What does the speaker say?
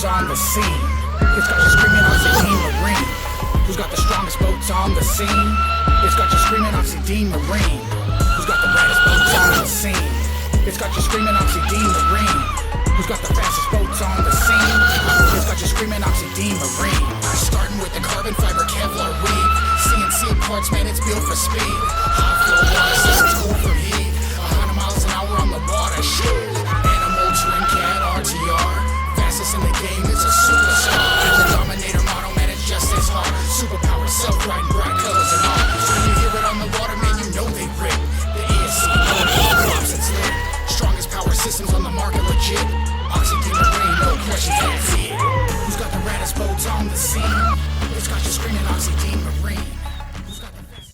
on the scene? It's got you screaming Oxy Marine. Who's got the strongest boats on the scene? It's got you screaming Oxy Marine. Who's got the baddest boats on the scene? It's got you screaming Oxy Marine. Who's got the fastest boats on the scene? It's got you screaming Oxy Marine. Starting with the carbon fiber Kevlar weave. CNC parts, man, it's built for speed.